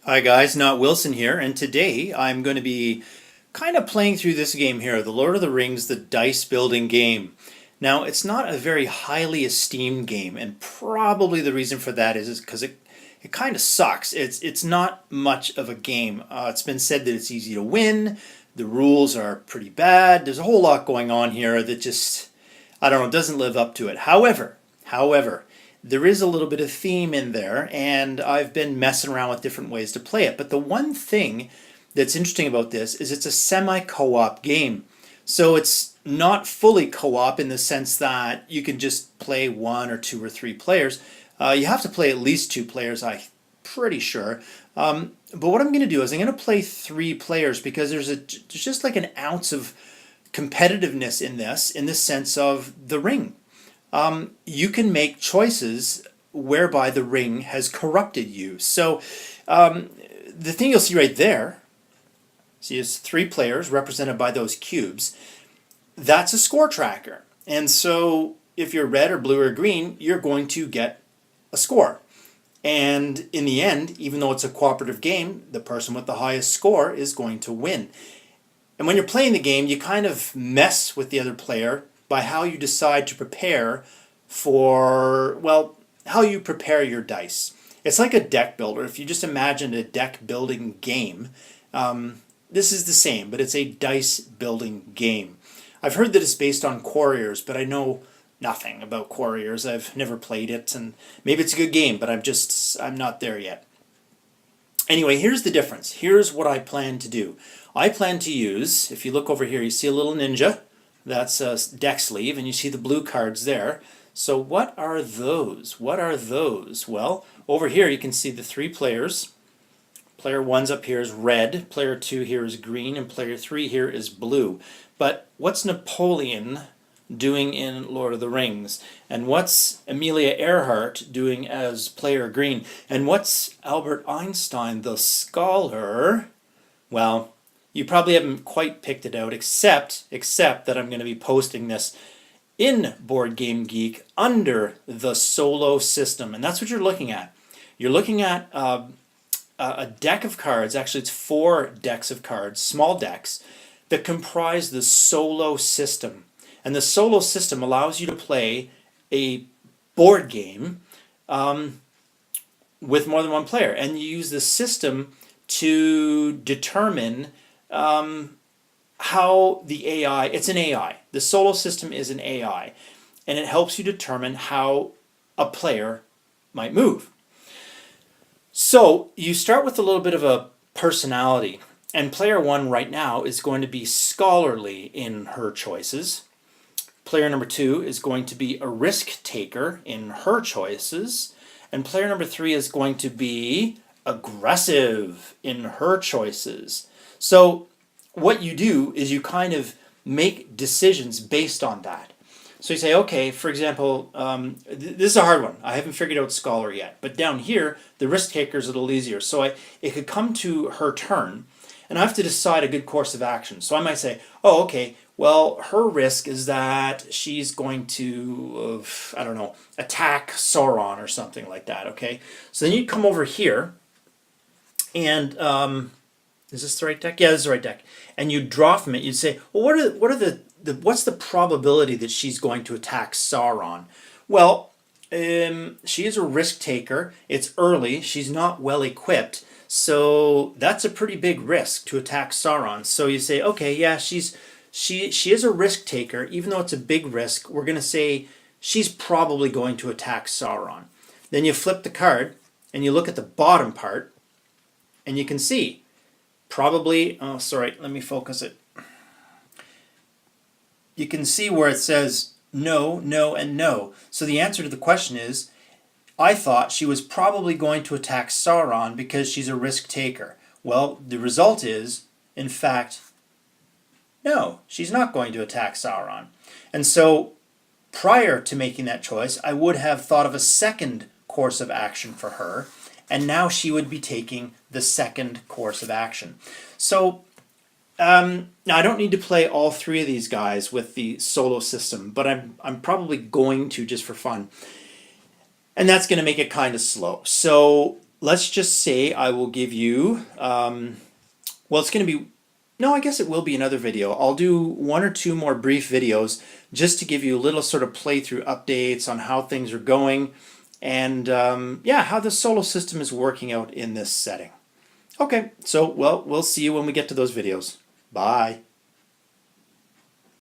Hi guys, Not Wilson here, and today I'm going to be kind of playing through this game here, the Lord of the Rings, the dice building game. Now, it's not a very highly esteemed game, and probably the reason for that is because it kind of sucks. It's not much of a game. It's been said that it's easy to win, the rules are pretty bad, there's a whole lot going on here that just, I don't know, doesn't live up to it. However, there is a little bit of theme in there, and I've been messing around with different ways to play it. But the one thing that's interesting about this is it's a semi-co-op game. So it's not fully co-op in the sense that you can just play one or two or three players. You have to play at least two players, I'm pretty sure. But what I'm going to do is I'm going to play three players because there's just like an ounce of competitiveness in this sense of the ring. You can make choices whereby the ring has corrupted you. So the thing you'll see right there, see, is three players represented by those cubes. That's a score tracker. And so if you're red or blue or green, you're going to get a score. And in the end, even though it's a cooperative game, the person with the highest score is going to win. And when you're playing the game, you kind of mess with the other player by how you decide to prepare for, well, how you prepare your dice. It's like a deck builder. If you just imagine a deck building game, this is the same, but it's a dice building game. I've heard that it's based on Quarriors, but I know nothing about Quarriors. I've never played it, and maybe it's a good game, but I'm not there yet. Anyway, here's the difference. Here's what I plan to do. I plan to use, if you look over here, you see a little ninja. That's a deck sleeve, and you see the blue cards there. So what are those? What are those? Well, over here you can see the three players. Player 1's up here is red, player 2 here is green, and player 3 here is blue. But what's Napoleon doing in Lord of the Rings? And what's Amelia Earhart doing as player green? And what's Albert Einstein, the scholar? Well, you probably haven't quite picked it out, except that I'm going to be posting this in Board Game Geek under the solo system. And that's what you're looking at. You're looking at a deck of cards. Actually, it's 4 decks of cards, small decks, that comprise the solo system. And the solo system allows you to play a board game with more than one player. And you use the system to determine how the AI, it's an AI. The solo system is an AI, and it helps you determine how a player might move. So you start with a little bit of a personality, and player 1 right now is going to be scholarly in her choices. Player number 2 is going to be a risk taker in her choices, and player number 3 is going to be aggressive in her choices. So what you do is you kind of make decisions based on that. So you say, okay, for example, this is a hard one. I haven't figured out scholar yet. But down here, the risk taker is a little easier. So it could come to her turn, and I have to decide a good course of action. So I might say, oh, okay, well, her risk is that she's going to, I don't know, attack Sauron or something like that, okay? So then you come over here, and is this the right deck? Yeah, this is the right deck. And you draw from it. You'd say, well, what's the probability that she's going to attack Sauron? Well, she is a risk taker. It's early. She's not well equipped. So that's a pretty big risk to attack Sauron. So you say, okay, yeah, she is a risk taker. Even though it's a big risk, we're going to say she's probably going to attack Sauron. Then you flip the card and you look at the bottom part, and you can see probably, oh sorry, let me focus it. You can see where it says no, no, and no. So the answer to the question is, I thought she was probably going to attack Sauron because she's a risk taker. Well, the result is, in fact, no, she's not going to attack Sauron. And so prior to making that choice, I would have thought of a second course of action for her, and now she would be taking the second course of action. So now I don't need to play all 3 of these guys with the solo system, but I'm probably going to just for fun. And that's going to make it kind of slow. So let's just say I will give you, well, it's going to be, no, I guess it will be another video. I'll do one or two more brief videos just to give you a little sort of playthrough updates on how things are going and yeah, how the solo system is working out in this setting. Okay, so, well, we'll see you when we get to those videos. Bye.